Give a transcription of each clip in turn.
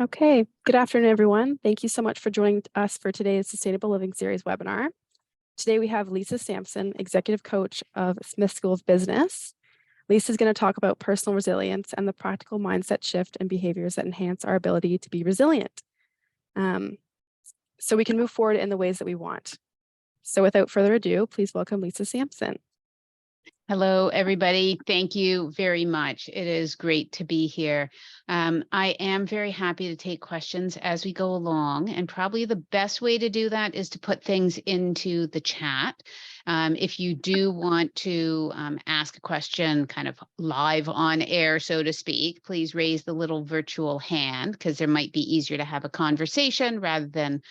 Okay, good afternoon, everyone. Thank you so much for joining us for today's Sustainable Living Series webinar. Today we have Lisa Sampson, Executive Coach of Smith School of Business. Lisa is going to talk about personal resilience and the practical mindset shift and behaviors that enhance our ability to be resilient, so we can move forward in the ways that we want. So without further ado, please welcome Lisa Sampson. Hello, everybody. Thank you very much. It is great to be here. I am very happy to take questions as we go along, and probably the best way to do that is to put things into the chat. If you do want to ask a question kind of live on air, so to speak, please raise the little virtual hand because there might be easier to have a conversation rather than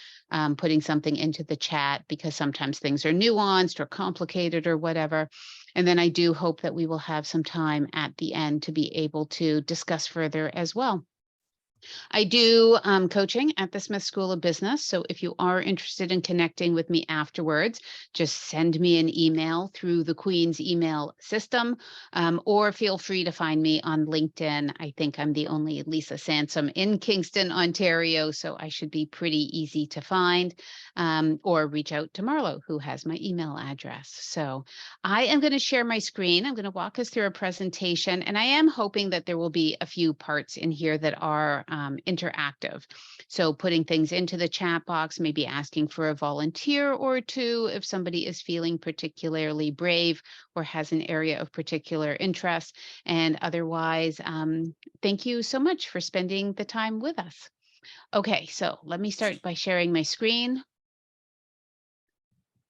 putting something into the chat because sometimes things are nuanced or complicated or whatever. And then I do hope that we will have some time at the end to be able to discuss further as well. I do coaching at the Smith School of Business. So if you are interested in connecting with me afterwards, just send me an email through the Queen's email system, or feel free to find me on LinkedIn. I think I'm the only Lisa Sampson in Kingston, Ontario, so I should be pretty easy to find, or reach out to Marlo, who has my email address. So I am going to share my screen. I'm going to walk us through a presentation, and I am hoping that there will be a few parts in here that are interactive. So putting things into the chat box, maybe asking for a volunteer or two if somebody is feeling particularly brave or has an area of particular interest. And otherwise, thank you so much for spending the time with us. Okay, so let me start by sharing my screen.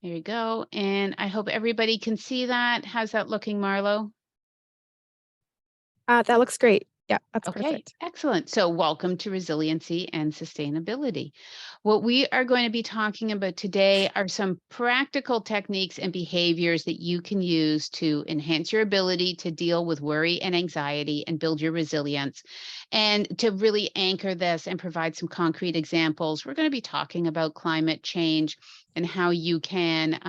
There you go. And I hope everybody can see that. How's that looking, Marlo? That looks great. Yeah, that's Okay, perfect. excellent. So welcome to Resiliency and Sustainability. What we are going to be talking about today are some practical techniques and behaviors that you can use to enhance your ability to deal with worry and anxiety and build your resilience. And to really anchor this and provide some concrete examples, we're going to be talking about climate change and how you can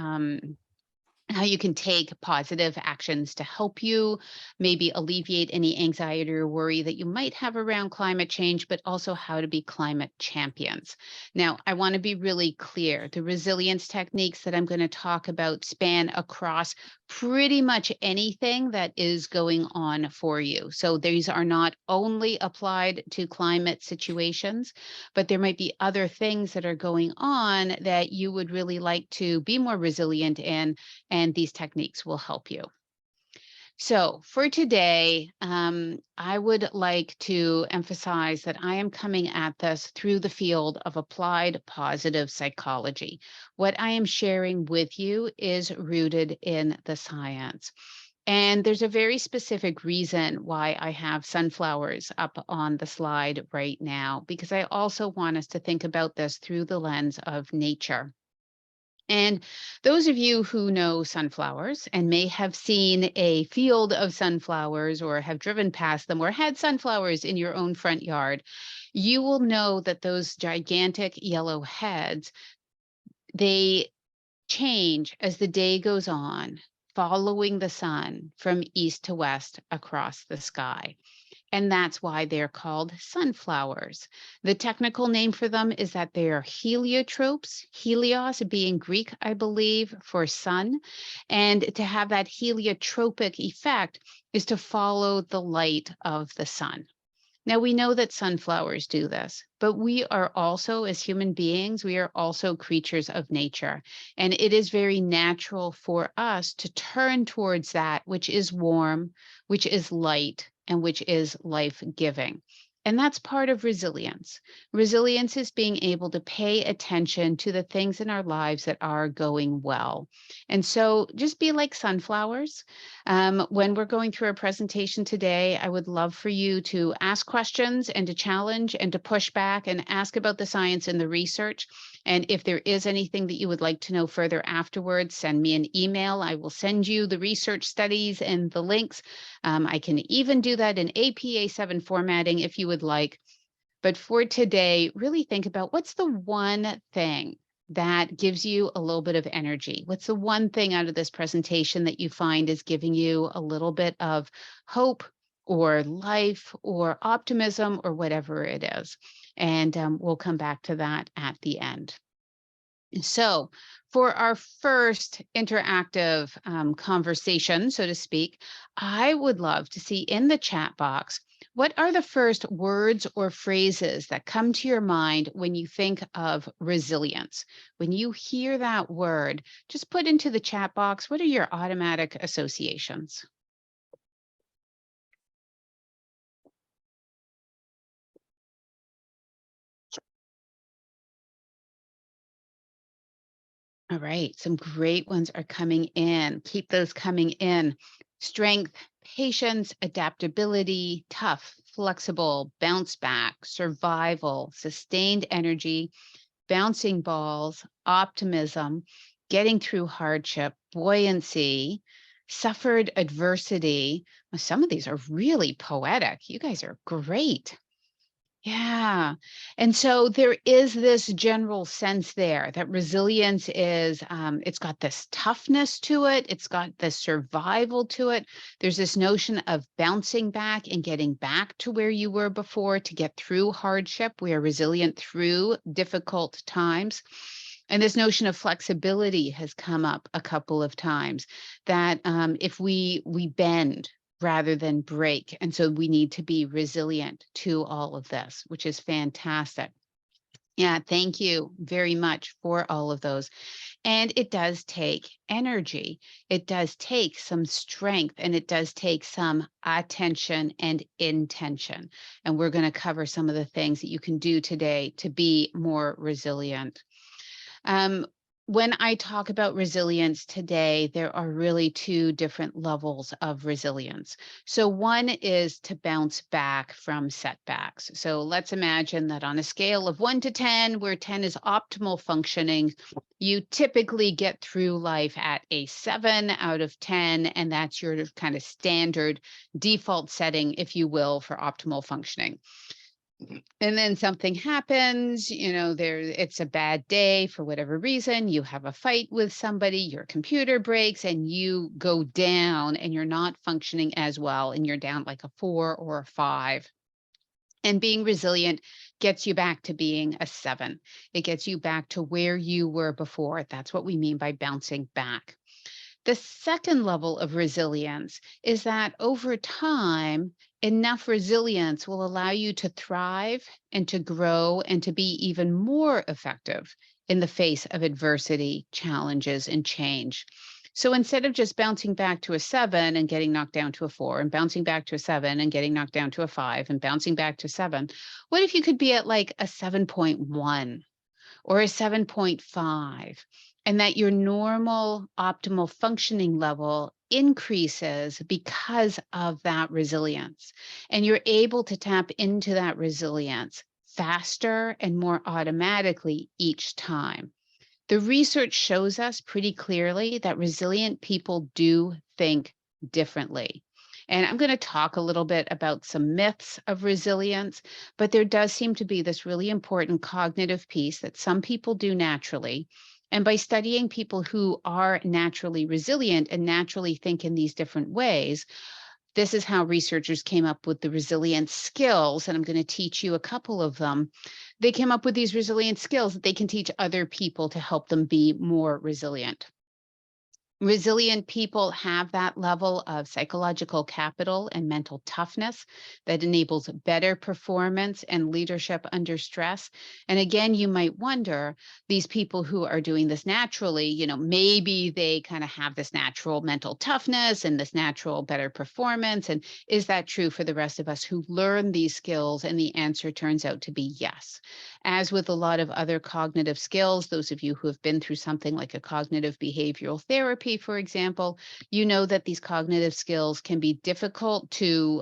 take positive actions to help you maybe alleviate any anxiety or worry that you might have around climate change, but also how to be climate champions. Now, I want to be really clear. The resilience techniques that I'm going to talk about span across pretty much anything that is going on for you. So these are not only applied to climate situations, but there might be other things that are going on that you would really like to be more resilient in, and these techniques will help you. So for today, I would like to emphasize that I am coming at this through the field of applied positive psychology. What I am sharing with you is rooted in the science. And there's a very specific reason why I have sunflowers up on the slide right now, because I also want us to think about this through the lens of nature. And those of you who know sunflowers and may have seen a field of sunflowers or have driven past them or had sunflowers in your own front yard, you will know that those gigantic yellow heads, they change as the day goes on, following the sun from east to west across the sky. And that's why they're called sunflowers. The technical name for them is that they are heliotropes, helios being Greek, I believe, for sun. And to have that heliotropic effect is to follow the light of the sun. Now, we know that sunflowers do this, but we are also, as human beings, we are also creatures of nature. And it is very natural for us to turn towards that which is warm, which is light, and which is life-giving. And that's part of resilience. Resilience is being able to pay attention to the things in our lives that are going well. And so just be like sunflowers. When we're going through a presentation today, I would love for you to ask questions and to challenge and to push back and ask about the science and the research. And if there is anything that you would like to know further afterwards, send me an email. I will send you the research studies and the links. I can even do that in APA 7 formatting if you would like. But for today, really think about what's the one thing that gives you a little bit of energy? What's the one thing out of this presentation that you find is giving you a little bit of hope, or life or optimism or whatever it is. And we'll come back to that at the end. So, for our first interactive conversation, so to speak, I would love to see in the chat box, what are the first words or phrases that come to your mind when you think of resilience? When you hear that word, just put into the chat box, what are your automatic associations? All right, some great ones are coming in. Keep those coming in. Strength, patience, adaptability, tough, flexible, bounce back, survival, sustained energy, bouncing balls, optimism, getting through hardship, buoyancy, suffered adversity. Well, some of these are really poetic. You guys are great. Yeah. And so there is this general sense there that resilience is, it's got this toughness to it. It's got this survival to it. There's this notion of bouncing back and getting back to where you were before to get through hardship. We are resilient through difficult times. And this notion of flexibility has come up a couple of times that if we bend, rather than break. And so we need to be resilient to all of this, which is fantastic. Yeah, thank you very much for all of those. And it does take energy. It does take some strength, and it does take some attention and intention. And we're going to cover some of the things that you can do today to be more resilient. When I talk about resilience today, there are really two different levels of resilience. So one is to bounce back from setbacks. So let's imagine that on a scale of 1 to 10, where 10 is optimal functioning, you typically get through life at a 7 out of 10, and that's your kind of standard default setting, if you will, for optimal functioning. And then something happens, it's a bad day for whatever reason, you have a fight with somebody, your computer breaks, and you go down and you're not functioning as well, and you're down like a 4 or a 5. And being resilient gets you back to being a 7. It gets you back to where you were before. That's what we mean by bouncing back. The second level of resilience is that over time, enough resilience will allow you to thrive and to grow and to be even more effective in the face of adversity, challenges, and change. So instead of just bouncing back to a 7 and getting knocked down to a 4, and bouncing back to a 7 and getting knocked down to a 5, and bouncing back to 7, what if you could be at like a 7.1 or a 7.5? And that your normal optimal functioning level increases because of that resilience. And you're able to tap into that resilience faster and more automatically each time. The research shows us pretty clearly that resilient people do think differently. And I'm going to talk a little bit about some myths of resilience, but there does seem to be this really important cognitive piece that some people do naturally. And by studying people who are naturally resilient and naturally think in these different ways, this is how researchers came up with the resilience skills. And I'm going to teach you a couple of them. They came up with these resilience skills that they can teach other people to help them be more resilient. Resilient people have that level of psychological capital and mental toughness that enables better performance and leadership under stress. And again, you might wonder, these people who are doing this naturally, maybe they kind of have this natural mental toughness and this natural better performance. And is that true for the rest of us who learn these skills? And the answer turns out to be yes. As with a lot of other cognitive skills, those of you who have been through something like a cognitive behavioral therapy, for example, you know that these cognitive skills can be difficult to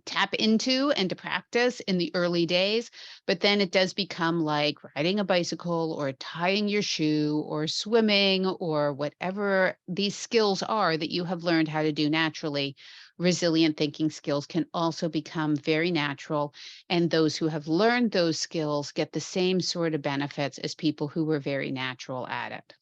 tap into and to practice in the early days, but then it does become like riding a bicycle or tying your shoe or swimming or whatever these skills are that you have learned how to do naturally. Resilient thinking skills can also become very natural, and those who have learned those skills get the same sort of benefits as people who were very natural at it.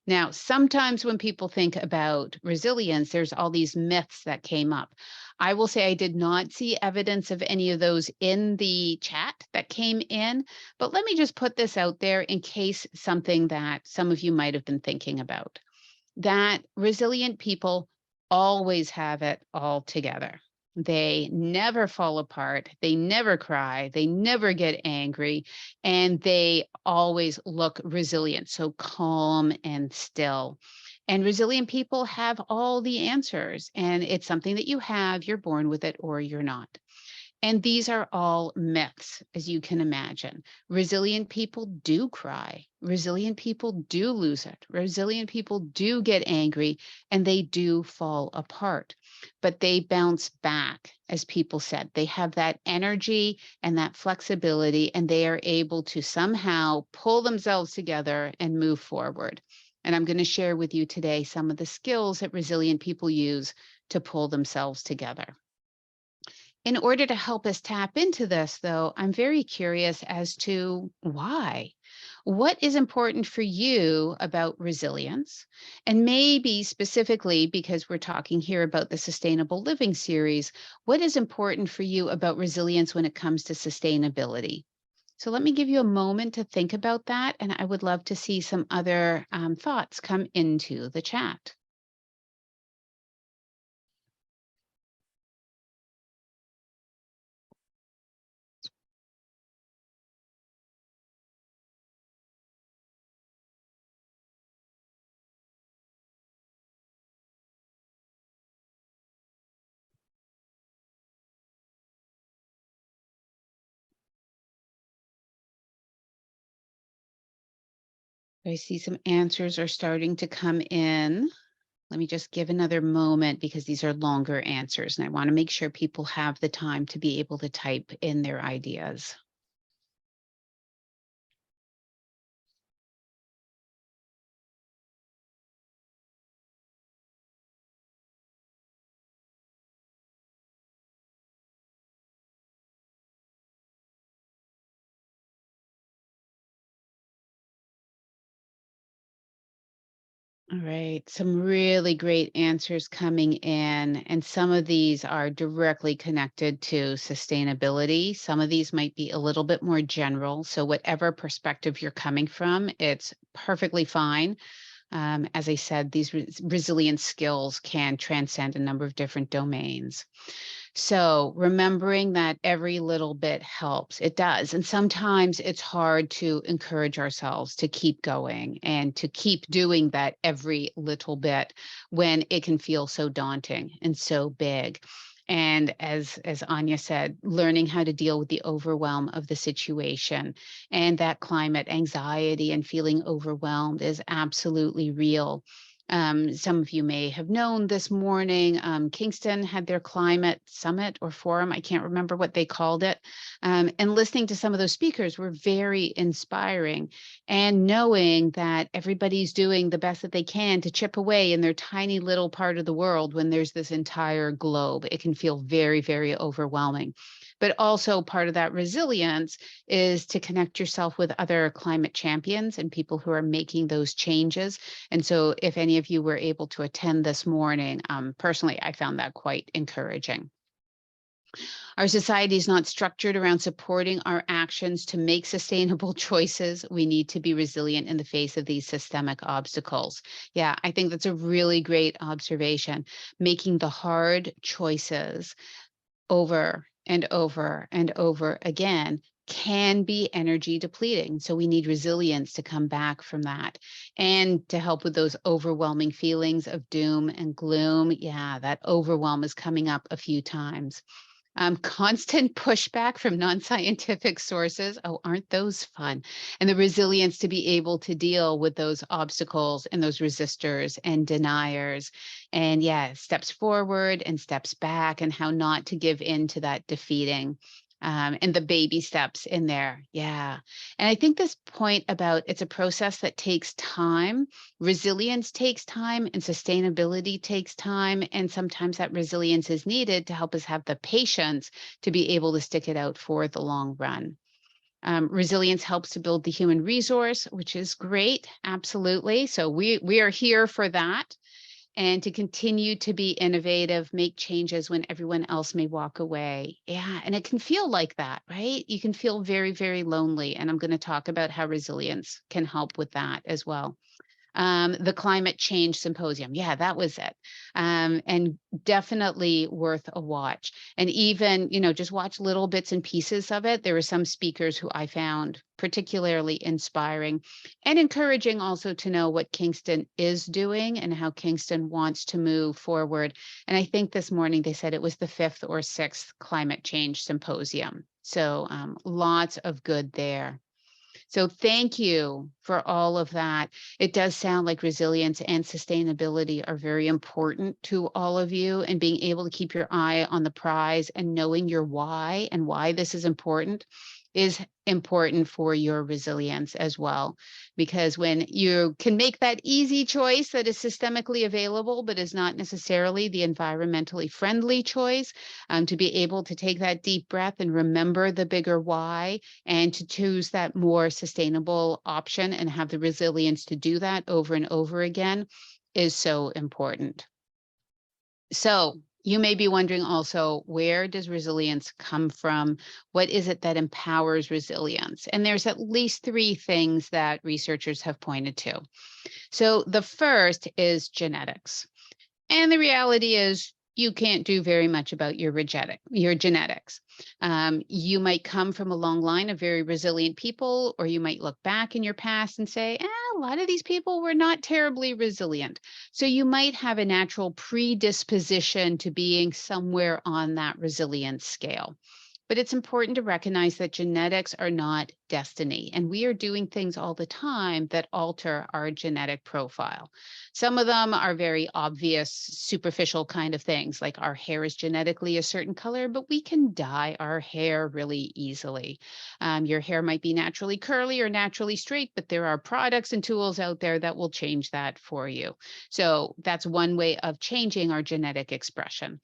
Now, sometimes when people think about resilience, there's all these myths that came up. I will say I did not see evidence of any of those in the chat that came in, but let me just put this out there in case something that some of you might have been thinking about. That resilient people always have it all together. They never fall apart. They never cry. They never get angry. And they always look resilient, so calm and still. And resilient people have all the answers. And it's something that you have, you're born with it or you're not. And these are all myths, as you can imagine. Resilient people do cry. Resilient people do lose it. Resilient people do get angry and they do fall apart. But they bounce back, as people said. They have that energy and that flexibility, and they are able to somehow pull themselves together and move forward. And I'm going to share with you today some of the skills that resilient people use to pull themselves together. In order to help us tap into this, though, I'm very curious as to why. What is important for you about resilience? And maybe specifically, because we're talking here about the Sustainable Living series, what is important for you about resilience when it comes to sustainability? So let me give you a moment to think about that, and I would love to see some other thoughts come into the chat. I see some answers are starting to come in. Let me just give another moment because these are longer answers, and I want to make sure people have the time to be able to type in their ideas. All right, some really great answers coming in, and some of these are directly connected to sustainability. Some of these might be a little bit more general. So, whatever perspective you're coming from, it's perfectly fine. As I said, these resilience skills can transcend a number of different domains. So remembering that every little bit helps, it does. And sometimes it's hard to encourage ourselves to keep going and to keep doing that every little bit when it can feel so daunting and so big. And as Anya said, learning how to deal with the overwhelm of the situation and that climate anxiety and feeling overwhelmed is absolutely real. Some of you may have known this morning, Kingston had their climate summit or forum. I can't remember what they called it. And listening to some of those speakers were very inspiring. And knowing that everybody's doing the best that they can to chip away in their tiny little part of the world when there's this entire globe, it can feel very, very overwhelming. But also part of that resilience is to connect yourself with other climate champions and people who are making those changes. And so if any of you were able to attend this morning, personally, I found that quite encouraging. Our society is not structured around supporting our actions to make sustainable choices. We need to be resilient in the face of these systemic obstacles. Yeah, I think that's a really great observation. Making the hard choices over and over and over again can be energy depleting. So we need resilience to come back from that and to help with those overwhelming feelings of doom and gloom. Yeah, that overwhelm is coming up a few times. Constant pushback from non-scientific sources. Oh, aren't those fun? And the resilience to be able to deal with those obstacles and those resistors and deniers. And yeah, steps forward and steps back and how not to give in to that defeating. And the baby steps in there. Yeah. And I think this point about it's a process that takes time. Resilience takes time and sustainability takes time. And sometimes that resilience is needed to help us have the patience to be able to stick it out for the long run. Resilience helps to build the human resource, which is great. Absolutely. So we are here for that, and to continue to be innovative, make changes when everyone else may walk away. Yeah, and it can feel like that, right? You can feel very, very lonely. And I'm going to talk about how resilience can help with that as well. The climate change symposium. Yeah, that was it. And definitely worth a watch. And even, just watch little bits and pieces of it. There were some speakers who I found particularly inspiring and encouraging, also to know what Kingston is doing and how Kingston wants to move forward. And I think this morning they said it was the 5th or 6th climate change symposium. So lots of good there. So thank you for all of that. It does sound like resilience and sustainability are very important to all of you, and being able to keep your eye on the prize and knowing your why and why this is important for your resilience as well. Because when you can make that easy choice that is systemically available, but is not necessarily the environmentally friendly choice, to be able to take that deep breath and remember the bigger why, and to choose that more sustainable option and have the resilience to do that over and over again is so important. So you may be wondering also, where does resilience come from? What is it that empowers resilience? And there's at least 3 things that researchers have pointed to. So the first is genetics. And the reality is, you can't do very much about your genetics. You might come from a long line of very resilient people, or you might look back in your past and say, a lot of these people were not terribly resilient. So you might have a natural predisposition to being somewhere on that resilience scale. But it's important to recognize that genetics are not destiny, and we are doing things all the time that alter our genetic profile. Some of them are very obvious, superficial kind of things, like our hair is genetically a certain color, but we can dye our hair really easily. Your hair might be naturally curly or naturally straight, but there are products and tools out there that will change that for you. So that's one way of changing our genetic expression.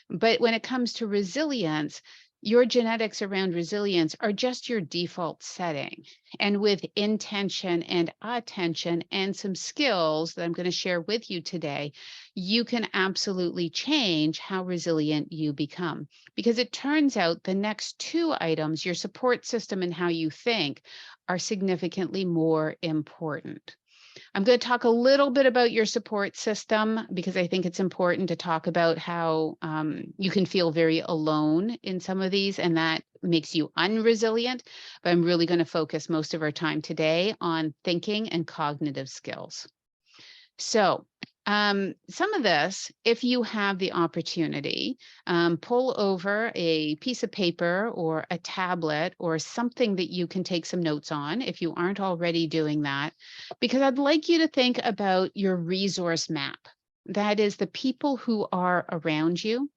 But when it comes to resilience, your genetics around resilience are just your default setting. And with intention and attention and some skills that I'm going to share with you today, you can absolutely change how resilient you become. Because it turns out the next 2 items, your support system and how you think, are significantly more important. I'm going to talk a little bit about your support system, because I think it's important to talk about how you can feel very alone in some of these, and that makes you unresilient. But I'm really going to focus most of our time today on thinking and cognitive skills. So some of this, if you have the opportunity, pull over a piece of paper or a tablet or something that you can take some notes on if you aren't already doing that, because I'd like you to think about your resource map. That is the people who are around you,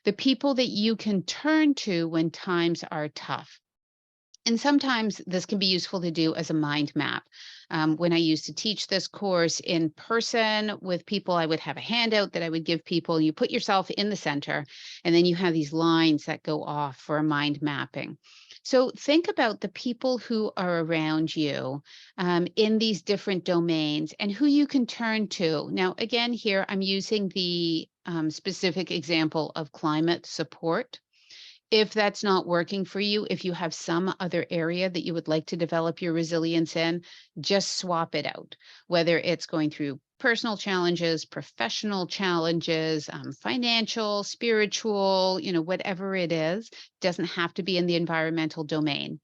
the people that you can turn to when times are tough. And sometimes this can be useful to do as a mind map. When I used to teach this course in person with people, I would have a handout that I would give people. You put yourself in the center, and then you have these lines that go off for mind mapping. So think about the people who are around you in these different domains and who you can turn to. Now, again, here I'm using the specific example of climate support. If that's not working for you, if you have some other area that you would like to develop your resilience in, just swap it out, whether it's going through personal challenges, professional challenges, financial, spiritual, whatever it is, doesn't have to be in the environmental domain.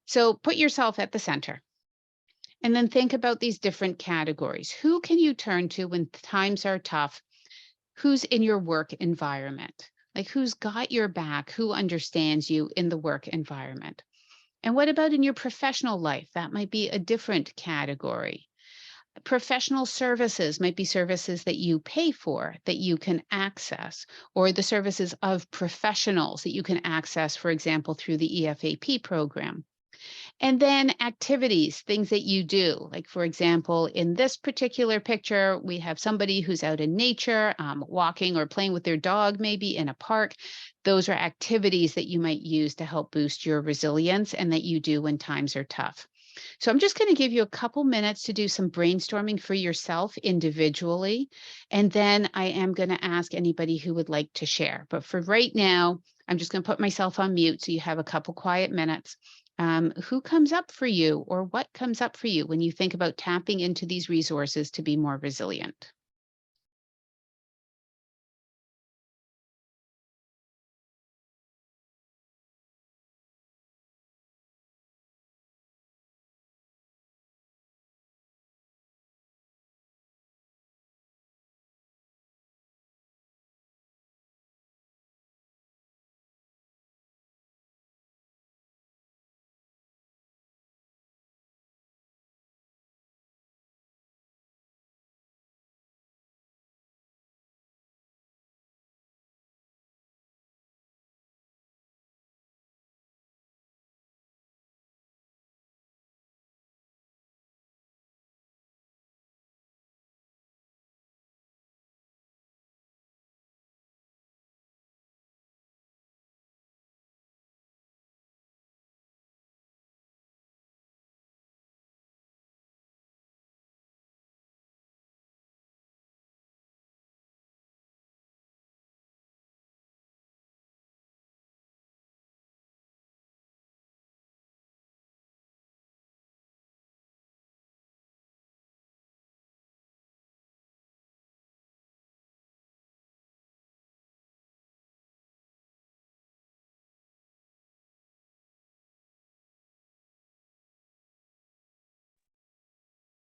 So put yourself at the center. And then think about these different categories. Who can you turn to when times are tough? Who's in your work environment? Like, who's got your back? Who understands you in the work environment? And what about in your professional life? That might be a different category. Professional services might be services that you pay for, that you can access, or the services of professionals that you can access, for example, through the EFAP program. And then activities, things that you do. Like, for example, in this particular picture, we have somebody who's out in nature, walking or playing with their dog, maybe in a park. Those are activities that you might use to help boost your resilience and that you do when times are tough. So I'm just going to give you a couple minutes to do some brainstorming for yourself individually. And then I am going to ask anybody who would like to share. But for right now, I'm just going to put myself on mute so you have a couple quiet minutes. Who comes up for you, or what comes up for you when you think about tapping into these resources to be more resilient?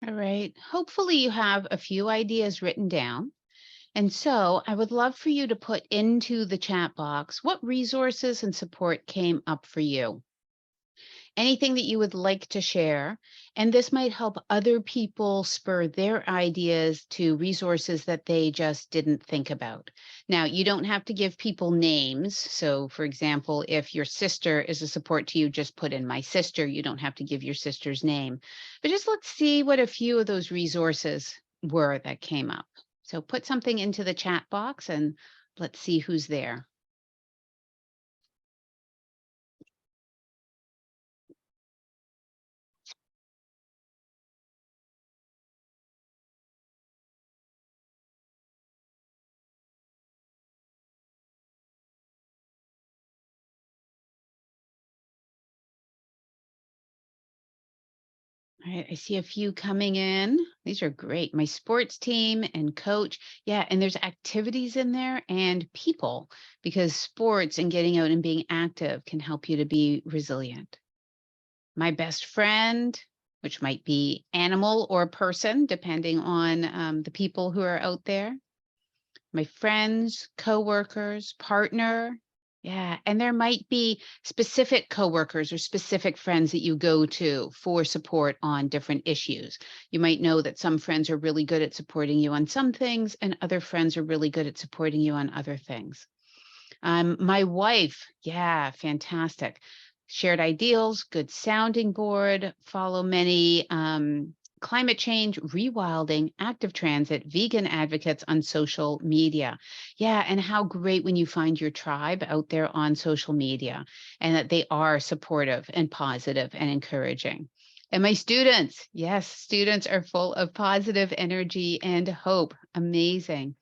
All right. Hopefully, you have a few ideas written down. And so I would love for you to put into the chat box what resources and support came up for you. Anything that you would like to share. And this might help other people spur their ideas to resources that they just didn't think about. Now, you don't have to give people names. So, for example, if your sister is a support to you, just put in my sister. You don't have to give your sister's name. But just let's see what a few of those resources were that came up. So put something into the chat box and let's see who's there. All right, I see a few coming in. These are great. My sports team and coach. Yeah, and there's activities in there and people, because sports and getting out and being active can help you to be resilient. My best friend, which might be animal or person, depending on the people who are out there. My friends, coworkers, partner. Yeah, and there might be specific coworkers or specific friends that you go to for support on different issues. You might know that some friends are really good at supporting you on some things, and other friends are really good at supporting you on other things. My wife, yeah, fantastic. Shared ideals, good sounding board, follow many climate change, rewilding, active transit, vegan advocates on social media. Yeah, and how great when you find your tribe out there on social media and that they are supportive and positive and encouraging. And my students, yes, students are full of positive energy and hope. Amazing.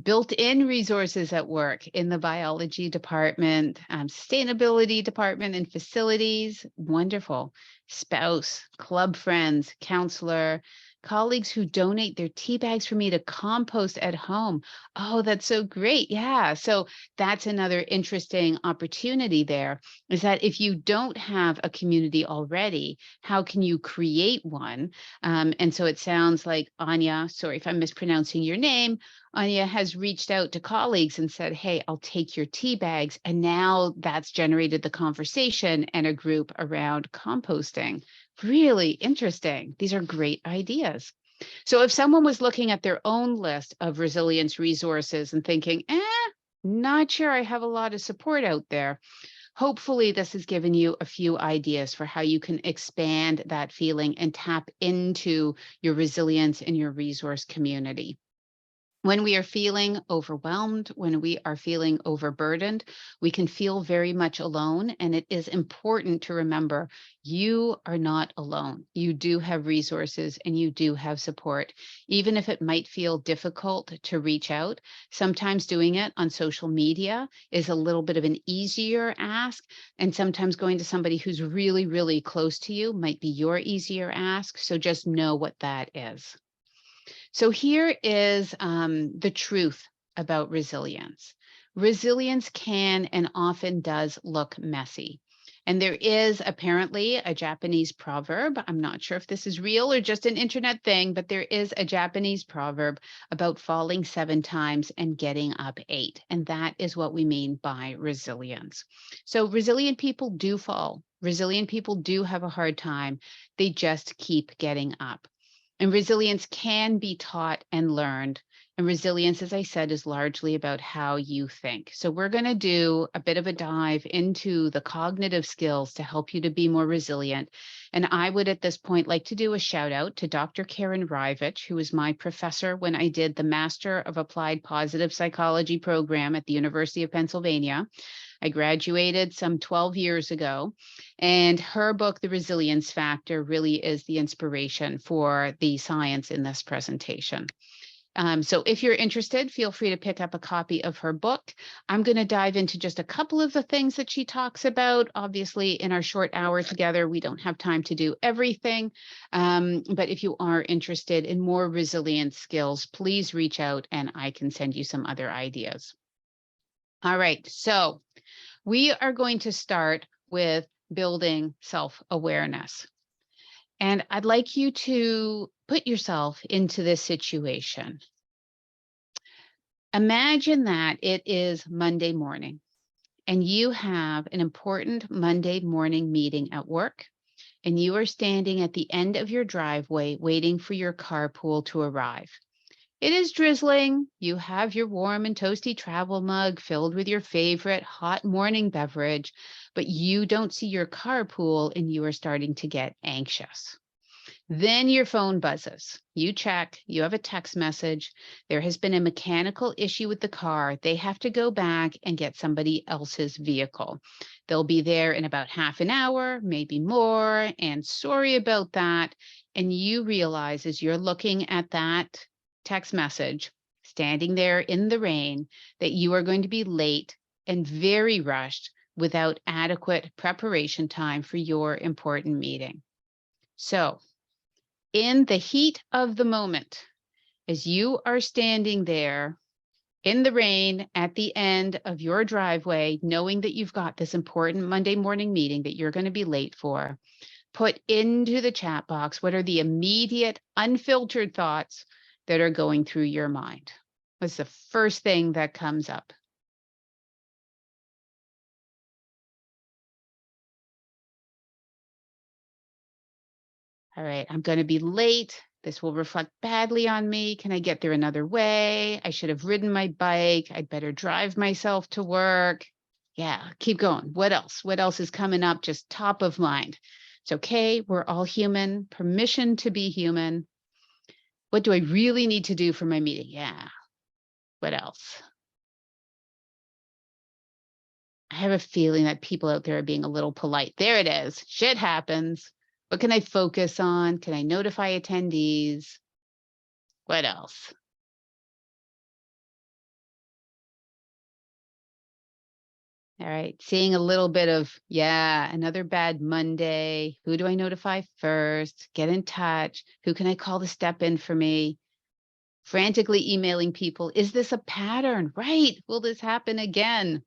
Built-in resources at work in the biology department, sustainability department and facilities. Wonderful. Spouse, club friends, counselor, colleagues who donate their tea bags for me to compost at home. Oh, that's so great. Yeah. So that's another interesting opportunity there, is that if you don't have a community already, how can you create one? And so it sounds like Anya, sorry if I'm mispronouncing your name, Anya has reached out to colleagues and said, hey, I'll take your tea bags. And now that's generated the conversation and a group around composting. Really interesting. These are great ideas. So if someone was looking at their own list of resilience resources and thinking, not sure I have a lot of support out there, Hopefully, this has given you a few ideas for how you can expand that feeling and tap into your resilience in your resource community. When we are feeling overwhelmed, when we are feeling overburdened, we can feel very much alone. And it is important to remember you are not alone. You do have resources and you do have support. Even if it might feel difficult to reach out, sometimes doing it on social media is a little bit of an easier ask. And sometimes going to somebody who's really, really close to you might be your easier ask. So just know what that is. So here is the truth about resilience. Resilience can and often does look messy. And there is apparently a Japanese proverb. I'm not sure if this is real or just an internet thing, but there is a Japanese proverb about falling 7 times and getting up 8. And that is what we mean by resilience. So resilient people do fall. Resilient people do have a hard time. They just keep getting up. And resilience can be taught and learned. And resilience, as I said, is largely about how you think. So we're going to do a bit of a dive into the cognitive skills to help you to be more resilient. And I would at this point like to do a shout out to Dr. Karen Rivich, who was my professor when I did the Master of Applied Positive Psychology program at the University of Pennsylvania. I graduated some 12 years ago, and her book, The Resilience Factor, really is the inspiration for the science in this presentation. So if you're interested, feel free to pick up a copy of her book. I'm going to dive into just a couple of the things that she talks about. Obviously, in our short hour together, we don't have time to do everything. But if you are interested in more resilience skills, please reach out and I can send you some other ideas. All right, so we are going to start with building self-awareness. And I'd like you to put yourself into this situation. Imagine that it is Monday morning and you have an important Monday morning meeting at work, and you are standing at the end of your driveway waiting for your carpool to arrive. It is drizzling. You have your warm and toasty travel mug filled with your favorite hot morning beverage, but you don't see your carpool and you are starting to get anxious. Then your phone buzzes. You check, you have a text message. There has been a mechanical issue with the car. They have to go back and get somebody else's vehicle. They'll be there in about half an hour, maybe more, and sorry about that. And you realize as you're looking at that text message, standing there in the rain, that you are going to be late and very rushed without adequate preparation time for your important meeting. So, in the heat of the moment, as you are standing there in the rain at the end of your driveway, knowing that you've got this important Monday morning meeting that you're going to be late for, put into the chat box what are the immediate, unfiltered thoughts that are going through your mind. What's the first thing that comes up? All right, I'm going to be late. This will reflect badly on me. Can I get there another way? I should have ridden my bike. I'd better drive myself to work. Yeah, keep going. What else? What else is coming up? Just top of mind. It's okay. We're all human. Permission to be human. What do I really need to do for my meeting? Yeah. What else? I have a feeling that people out there are being a little polite. There it is. Shit happens. What can I focus on? Can I notify attendees? What else? All right. Seeing a little bit of, yeah, another bad Monday. Who do I notify first? Get in touch. Who can I call to step in for me? Frantically emailing people. Is this a pattern? Right. Will this happen again?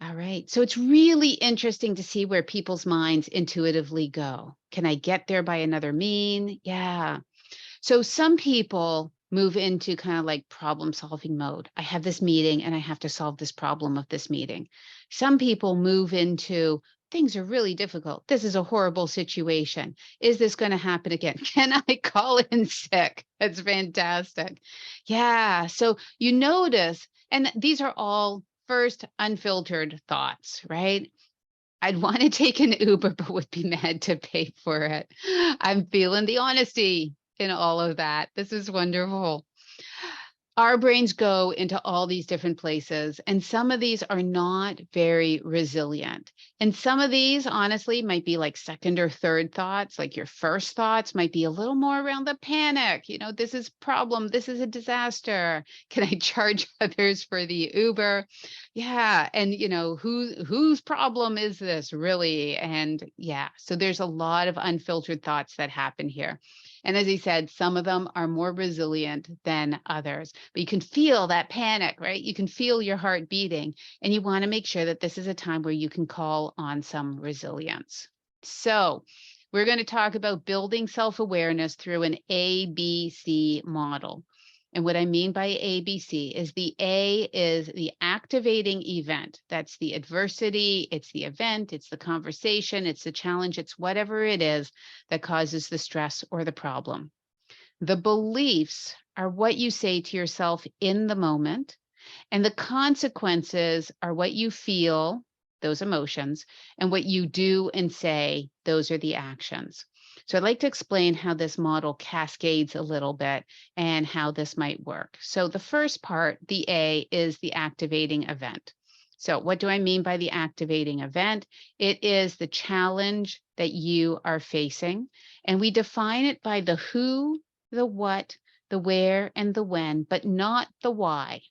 All right. So it's really interesting to see where people's minds intuitively go. Can I get there by another mean? Yeah. So some people move into kind of like problem solving mode. I have this meeting and I have to solve this problem of this meeting. Some people move into things are really difficult. This is a horrible situation. Is this going to happen again? Can I call in sick? That's fantastic. Yeah. So you notice, and these are all first unfiltered thoughts, right? I'd want to take an Uber, but would be mad to pay for it. I'm feeling the honesty in all of that. This is wonderful. Our brains go into all these different places, and some of these are not very resilient. And some of these, honestly, might be like second or third thoughts. Like your first thoughts might be a little more around the panic. This is problem. This is a disaster. Can I charge others for the Uber? Yeah. And whose problem is this really? And yeah, so there's a lot of unfiltered thoughts that happen here. And as he said, some of them are more resilient than others, but you can feel that panic, right? You can feel your heart beating, and you want to make sure that this is a time where you can call on some resilience. So we're going to talk about building self-awareness through an ABC model. And what I mean by ABC is the A is the activating event. That's the adversity, it's the event, it's the conversation, it's the challenge, it's whatever it is that causes the stress or the problem. The beliefs are what you say to yourself in the moment, and the consequences are what you feel, those emotions, and what you do and say, those are the actions. So I'd like to explain how this model cascades a little bit and how this might work. So the first part, the A, is the activating event. So what do I mean by the activating event? It is the challenge that you are facing, and we define it by the who, the what, the where, and the when, but not the why.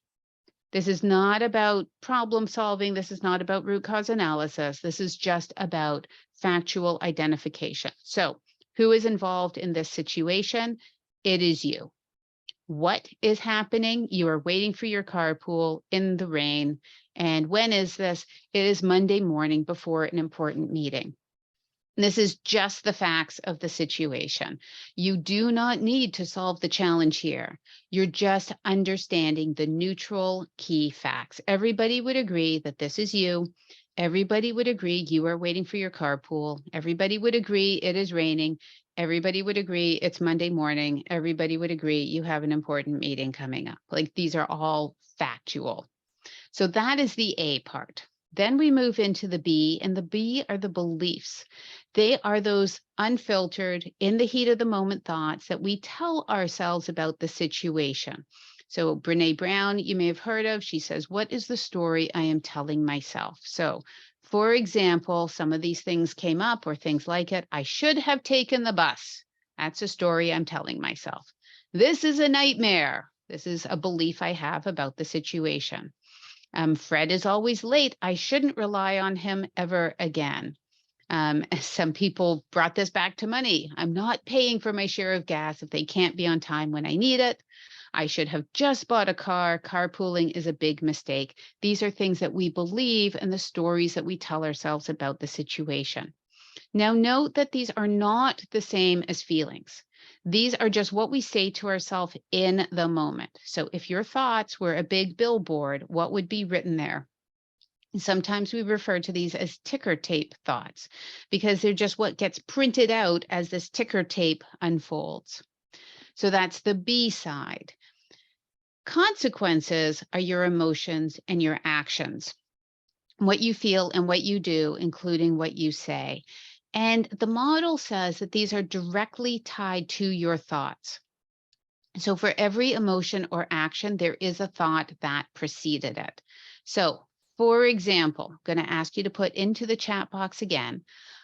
This is not about problem solving. This is not about root cause analysis. This is just about factual identification. So who is involved in this situation? It is you. What is happening? You are waiting for your carpool in the rain. And when is this? It is Monday morning before an important meeting. This is just the facts of the situation. You do not need to solve the challenge here. You're just understanding the neutral key facts. Everybody would agree that this is you. Everybody would agree you are waiting for your carpool. Everybody would agree it is raining. Everybody would agree it's Monday morning. Everybody would agree you have an important meeting coming up. Like these are all factual. So that is the A part. Then we move into the B, and the B are the beliefs. They are those unfiltered, in the heat of the moment thoughts that we tell ourselves about the situation. So Brene Brown, you may have heard of, she says, what is the story I am telling myself? So for example, some of these things came up or things like it. I should have taken the bus. That's a story I'm telling myself. This is a nightmare. This is a belief I have about the situation. Fred is always late. I shouldn't rely on him ever again. Some people brought this back to money. I'm not paying for my share of gas if they can't be on time when I need it. I should have just bought a car. Carpooling is a big mistake. These are things that we believe and the stories that we tell ourselves about the situation. Now, note that these are not the same as feelings. These are just what we say to ourselves in the moment. So if your thoughts were a big billboard, what would be written there? Sometimes we refer to these as ticker tape thoughts because they're just what gets printed out as this ticker tape unfolds. So that's the B side. Consequences are your emotions and your actions, what you feel and what you do, including what you say. And the model says that these are directly tied to your thoughts. So for every emotion or action, there is a thought that preceded it. So for example, I'm going to ask you to put into the chat box again.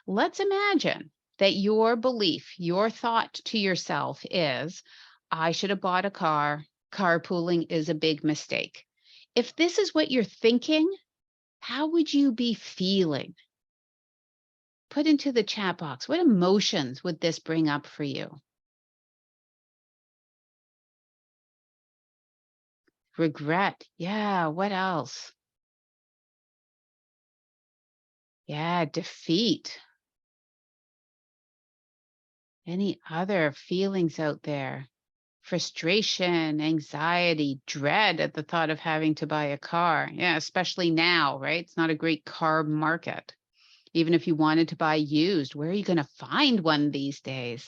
Let's imagine that your belief, your thought to yourself is, I should have bought a car. Carpooling is a big mistake. If this is what you're thinking, how would you be feeling? Put into the chat box, what emotions would this bring up for you? Regret. Yeah, what else? Yeah, defeat. Any other feelings out there? Frustration, anxiety, dread at the thought of having to buy a car. Yeah, especially now, right? It's not a great car market. Even if you wanted to buy used, where are you going to find one these days?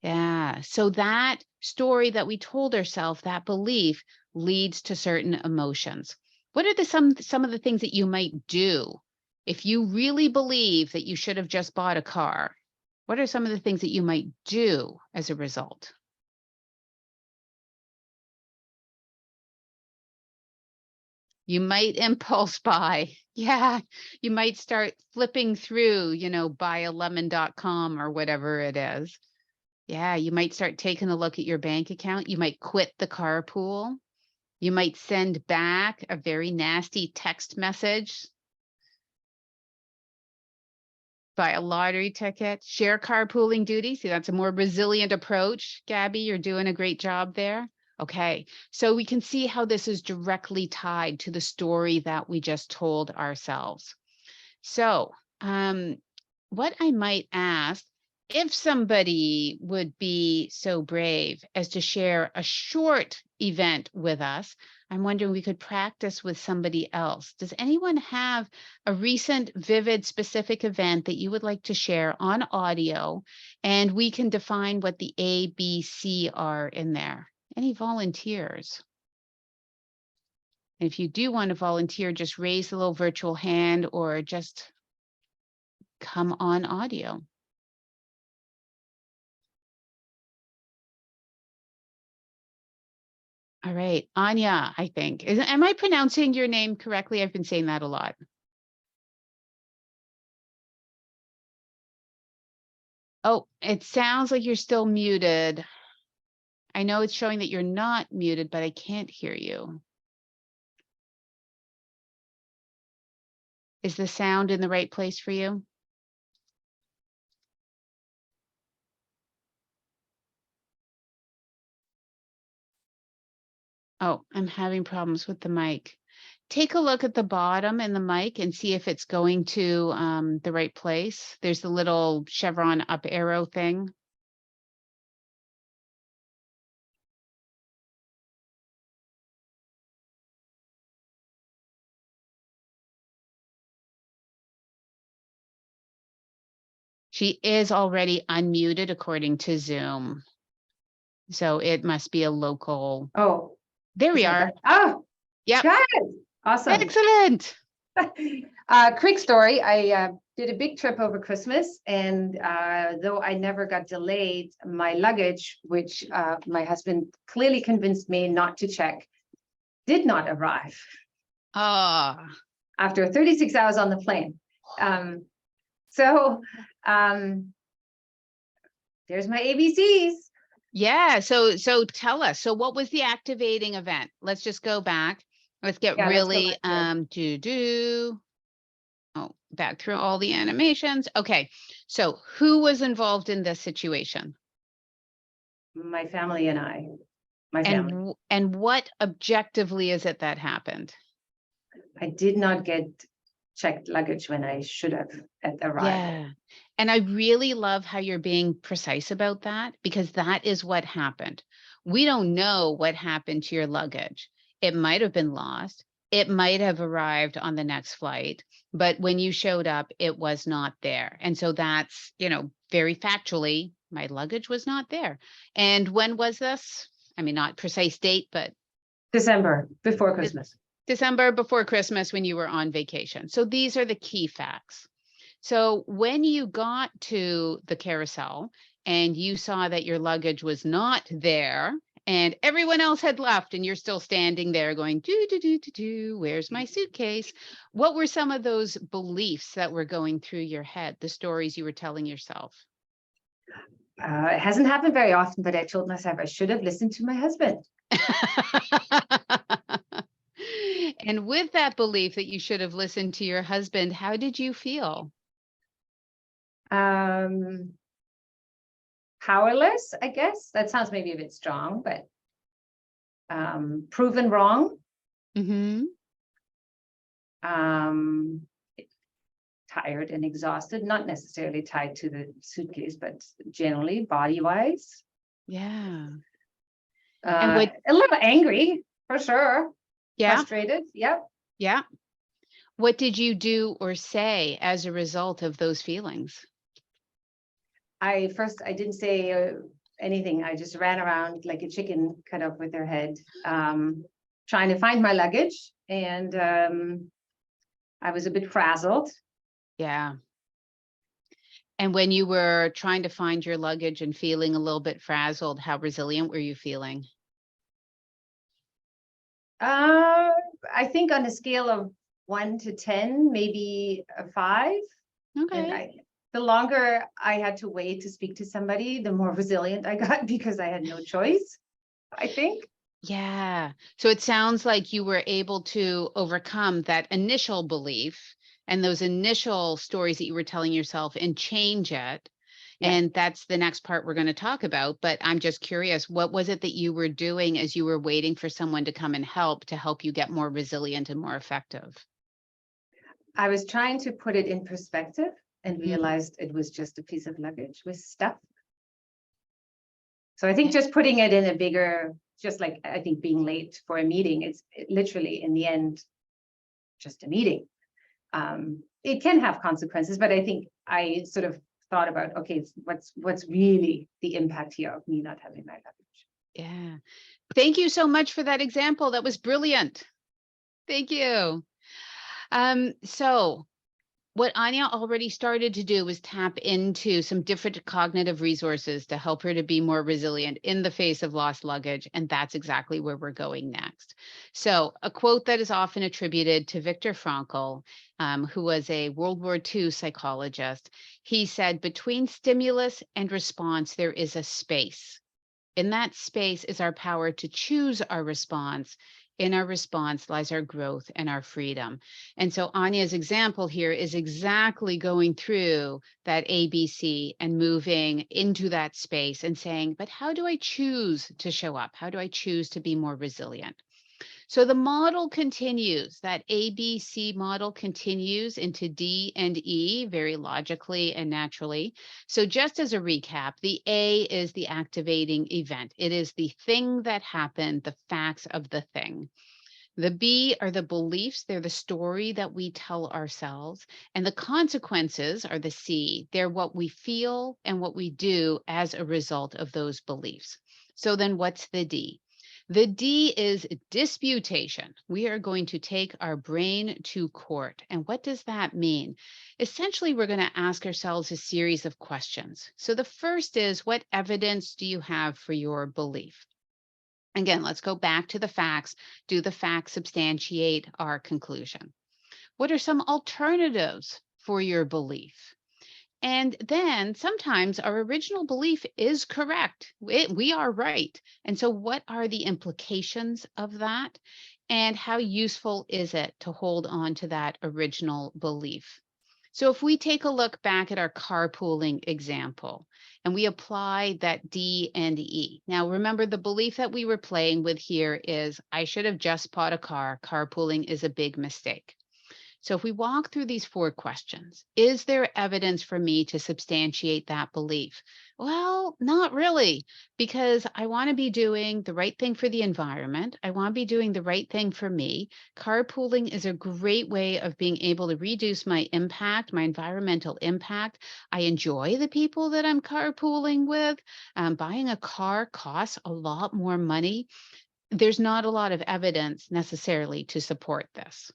Yeah. So that story that we told ourselves, that belief leads to certain emotions. What are some of the things that you might do if you really believe that you should have just bought a car? What are some of the things that you might do as a result? You might impulse buy. Yeah, you might start flipping through, buyAlemon.com or whatever it is. Yeah, you might start taking a look at your bank account. You might quit the carpool. You might send back a very nasty text message. Buy a lottery ticket. Share carpooling duty. See, that's a more resilient approach. Gabby, you're doing a great job there. Okay, so we can see how this is directly tied to the story that we just told ourselves. So, what I might ask, if somebody would be so brave as to share a short event with us, I'm wondering we could practice with somebody else. Does anyone have a recent, vivid, specific event that you would like to share on audio? And we can define what the A, B, C are in there. Any volunteers? And if you do want to volunteer, just raise the little virtual hand or just come on audio. All right, Anya, I think. Am I pronouncing your name correctly? I've been saying that a lot. Oh, it sounds like you're still muted. I know it's showing that you're not muted, but I can't hear you. Is the sound in the right place for you? Oh, I'm having problems with the mic. Take a look at the bottom in the mic and see if it's going to the right place. There's the little chevron up arrow thing. She is already unmuted according to Zoom. So it must be a local. Oh, There we are. Oh, Yep. good. Awesome. Excellent. Quick story. I did a big trip over Christmas, and though I never got delayed, my luggage, which my husband clearly convinced me not to check, did not arrive Ah, after 36 hours on the plane. So there's my ABCs. yeah. So tell us. So what was the activating event? Let's just go back. Let's get Yeah, let's go really back through all the animations. Okay. So who was involved in this situation? My family and I. My family. And what objectively is it that happened? I did not get checked luggage when I should have at arrival. Yeah. And I really love how you're being precise about that, because that is what happened. We don't know what happened to your luggage. It might have been lost. It might have arrived on the next flight, but when you showed up, it was not there. And so that's, very factually, my luggage was not there. And when was this? I mean, not precise date, but December, before Christmas. December before Christmas when you were on vacation. So these are the key facts. So when you got to the carousel and you saw that your luggage was not there and everyone else had left and you're still standing there going, where's my suitcase? What were some of those beliefs that were going through your head, the stories you were telling yourself? It hasn't happened very often, but I told myself I should have listened to my husband. And with that belief that you should have listened to your husband, how did you feel? Powerless, I guess. That sounds maybe a bit strong, but proven wrong. Mm-hmm. Tired and exhausted, not necessarily tied to the suitcase, but generally body-wise. Yeah. And a little angry, for sure. Yeah. Frustrated. Yep. Yeah. What did you do or say as a result of those feelings? I didn't say anything. I just ran around like a chicken cut up with their head. trying to find my luggage, and I was a bit frazzled. Yeah. And when you were trying to find your luggage and feeling a little bit frazzled, how resilient were you feeling? I think on a scale of 1 to 10, maybe a 5. And Okay. the longer I had to wait to speak to somebody, the more resilient I got because I had no choice, I think. Yeah. So it sounds like you were able to overcome that initial belief and those initial stories that you were telling yourself and change it. Yeah. And that's the next part we're going to talk about. But I'm just curious, what was it that you were doing as you were waiting for someone to come and help to help you get more resilient and more effective? I was trying to put it in perspective and Mhm. realized it was just a piece of luggage with stuff. So I think Yeah. just putting it in a bigger, just like I think being late for a meeting, it's literally in the end just a meeting. It can have consequences, but I think I sort of thought about, okay, what's really the impact here of me not having my luggage? Yeah. Thank you so much for that example. That was brilliant. Thank you. So what Anya already started to do was tap into some different cognitive resources to help her to be more resilient in the face of lost luggage. And that's exactly where we're going next. So, a quote that is often attributed to Viktor Frankl, who was a World War II psychologist, he said, "Between stimulus and response, there is a space. In that space is our power to choose our response. In our response lies our growth and our freedom." And so Anya's example here is exactly going through that ABC and moving into that space and saying, but how do I choose to show up? How do I choose to be more resilient? So the model continues, that ABC model continues into D and E very logically and naturally. So just as a recap, the A is the activating event. It is the thing that happened, the facts of the thing. The B are the beliefs. They're the story that we tell ourselves. And the consequences are the C. They're what we feel and what we do as a result of those beliefs. So then what's the D? The D is disputation. We are going to take our brain to court. And what does that mean? Essentially, we're going to ask ourselves a series of questions. So the first is, what evidence do you have for your belief? Again, let's go back to the facts. Do the facts substantiate our conclusion? What are some alternatives for your belief? And then sometimes our original belief is correct. We are right. And so, what are the implications of that? And how useful is it to hold on to that original belief? So, if we take a look back at our carpooling example and we apply that D and E. Now, remember, the belief that we were playing with here is I should have just bought a car. Carpooling is a big mistake. So if we walk through these 4 questions, is there evidence for me to substantiate that belief? Well, not really, because I want to be doing the right thing for the environment. I want to be doing the right thing for me. Carpooling is a great way of being able to reduce my impact, my environmental impact. I enjoy the people that I'm carpooling with. Buying a car costs a lot more money. There's not a lot of evidence necessarily to support this.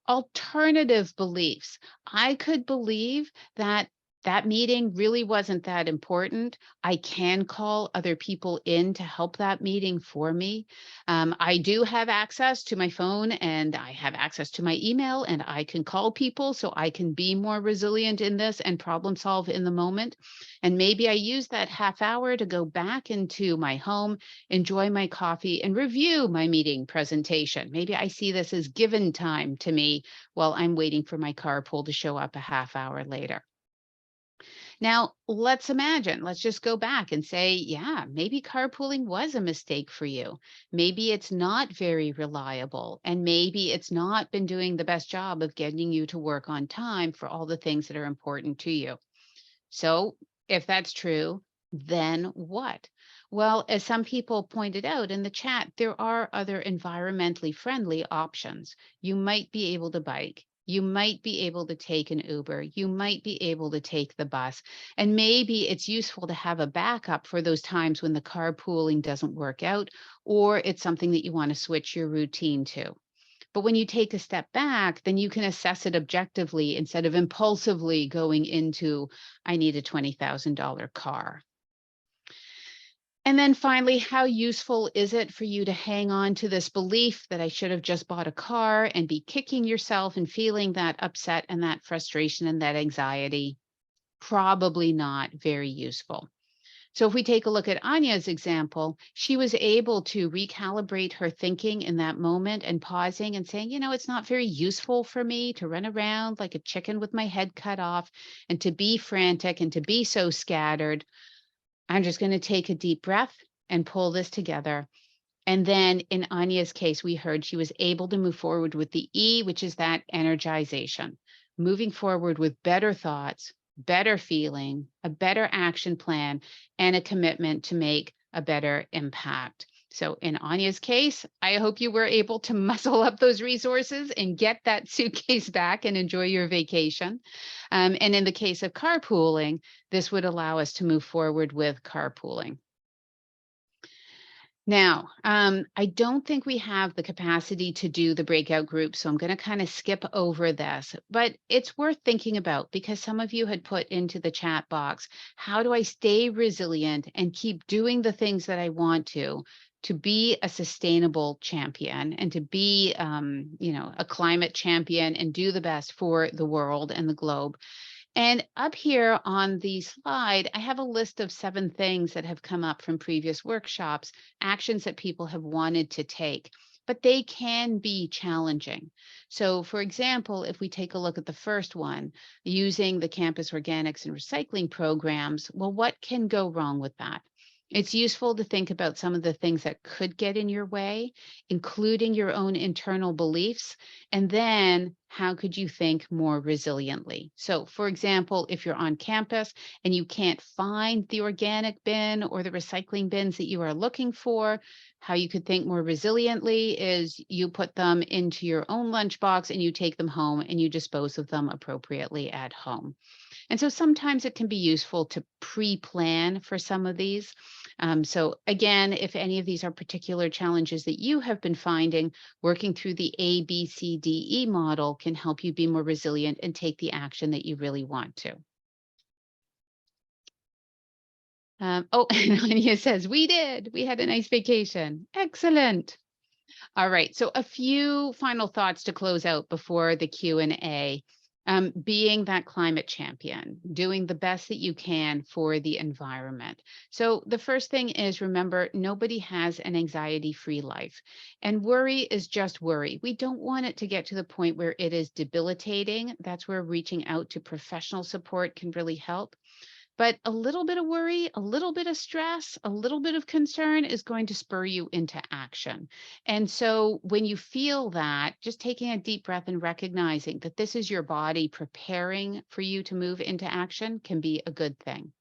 Alternative beliefs. I could believe that that meeting really wasn't that important. I can call other people in to help that meeting for me. I do have access to my phone and I have access to my email and I can call people so I can be more resilient in this and problem solve in the moment. And maybe I use that half hour to go back into my home, enjoy my coffee, and review my meeting presentation. Maybe I see this as given time to me while I'm waiting for my carpool to show up a half hour later. Now, let's just go back and say, yeah, maybe carpooling was a mistake for you. Maybe it's not very reliable, and maybe it's not been doing the best job of getting you to work on time for all the things that are important to you. So, if that's true, then what? Well, as some people pointed out in the chat, there are other environmentally friendly options. You might be able to bike. You might be able to take an Uber. You might be able to take the bus. And maybe it's useful to have a backup for those times when the carpooling doesn't work out, or it's something that you want to switch your routine to. But when you take a step back, then you can assess it objectively instead of impulsively going into, I need a $20,000 car. And then finally, how useful is it for you to hang on to this belief that I should have just bought a car and be kicking yourself and feeling that upset and that frustration and that anxiety? Probably not very useful. So if we take a look at Anya's example, she was able to recalibrate her thinking in that moment and pausing and saying, it's not very useful for me to run around like a chicken with my head cut off and to be frantic and to be so scattered. I'm just going to take a deep breath and pull this together. And then in Anya's case, we heard she was able to move forward with the E, which is that energization, moving forward with better thoughts, better feeling, a better action plan, and a commitment to make a better impact. So in Anya's case, I hope you were able to muscle up those resources and get that suitcase back and enjoy your vacation. And in the case of carpooling, this would allow us to move forward with carpooling. Now, I don't think we have the capacity to do the breakout group, so I'm going to kind of skip over this, but it's worth thinking about because some of you had put into the chat box, how do I stay resilient and keep doing the things that I want to be a sustainable champion and to be, a climate champion and do the best for the world and the globe. And up here on the slide, I have a list of 7 things that have come up from previous workshops, actions that people have wanted to take, but they can be challenging. So for example, if we take a look at the first one, using the campus organics and recycling programs, well, what can go wrong with that? It's useful to think about some of the things that could get in your way, including your own internal beliefs, and then how could you think more resiliently? So for example, if you're on campus and you can't find the organic bin or the recycling bins that you are looking for, how you could think more resiliently is you put them into your own lunchbox and you take them home and you dispose of them appropriately at home. And so sometimes it can be useful to pre-plan for some of these. So again, if any of these are particular challenges that you have been finding, working through the ABCDE model can help you be more resilient and take the action that you really want to. And Anya says, we had a nice vacation. Excellent. All right, so a few final thoughts to close out before the Q&A. Being that climate champion, doing the best that you can for the environment. So the first thing is, remember, nobody has an anxiety-free life. And worry is just worry. We don't want it to get to the point where it is debilitating. That's where reaching out to professional support can really help. But a little bit of worry, a little bit of stress, a little bit of concern is going to spur you into action. And so when you feel that, just taking a deep breath and recognizing that this is your body preparing for you to move into action can be a good thing.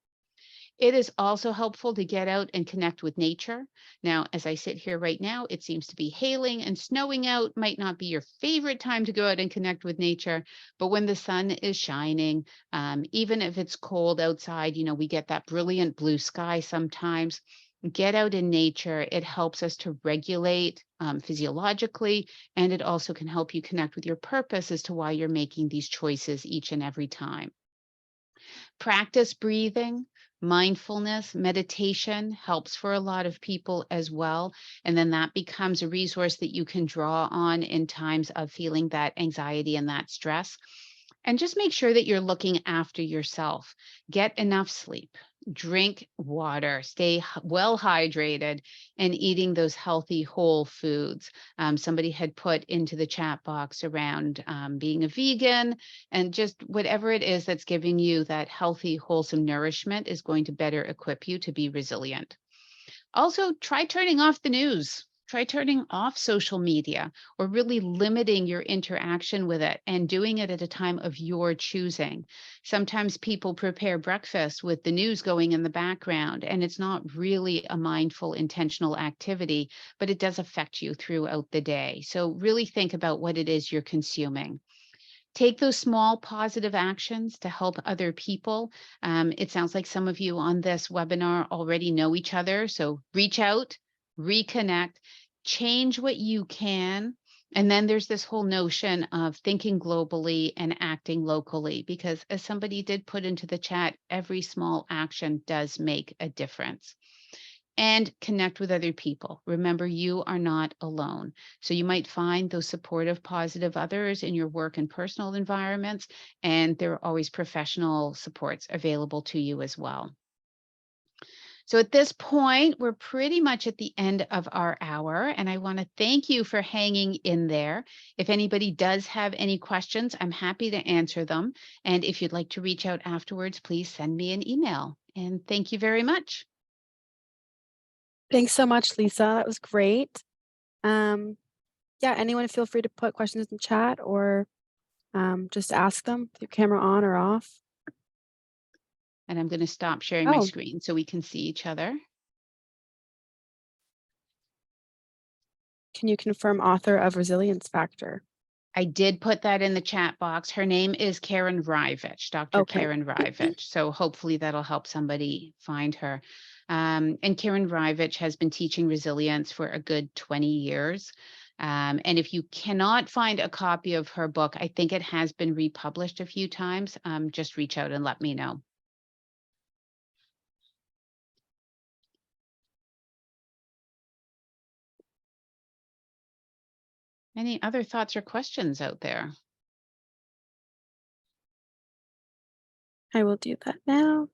It is also helpful to get out and connect with nature. Now, as I sit here right now, it seems to be hailing and snowing out. Might not be your favorite time to go out and connect with nature, but when the sun is shining, even if it's cold outside, we get that brilliant blue sky sometimes. Get out in nature. It helps us to regulate physiologically, and it also can help you connect with your purpose as to why you're making these choices each and every time. Practice breathing. Mindfulness, meditation helps for a lot of people as well. And then that becomes a resource that you can draw on in times of feeling that anxiety and that stress. And just make sure that you're looking after yourself. Get enough sleep, drink water, stay well hydrated, and eating those healthy whole foods. Somebody had put into the chat box around being a vegan, and just whatever it is that's giving you that healthy, wholesome nourishment is going to better equip you to be resilient. Also, try turning off the news. Try turning off social media or really limiting your interaction with it and doing it at a time of your choosing. Sometimes people prepare breakfast with the news going in the background, and it's not really a mindful, intentional activity, but it does affect you throughout the day. So really think about what it is you're consuming. Take those small positive actions to help other people. It sounds like some of you on this webinar already know each other. So reach out, reconnect, change what you can. And then there's this whole notion of thinking globally and acting locally, because as somebody did put into the chat, every small action does make a difference. And connect with other people. Remember, you are not alone. So you might find those supportive, positive others in your work and personal environments, and there are always professional supports available to you as well. So at this point, we're pretty much at the end of our hour, and I want to thank you for hanging in there. If anybody does have any questions, I'm happy to answer them. And if you'd like to reach out afterwards, please send me an email. And thank you very much. Thanks so much, Lisa. That was great. Yeah, anyone feel free to put questions in the chat or just ask them with your camera on or off. And I'm going to stop sharing my Oh. screen so we can see each other. Can you confirm author of Resilience Factor? I did put that in the chat box. Her name is Karen Rivich, Dr. Okay. Karen Rivich. So hopefully that'll help somebody find her. And Karen Rivich has been teaching resilience for a good 20 years. And if you cannot find a copy of her book, I think it has been republished a few times. Just reach out and let me know. Any other thoughts or questions out there? I will do that now.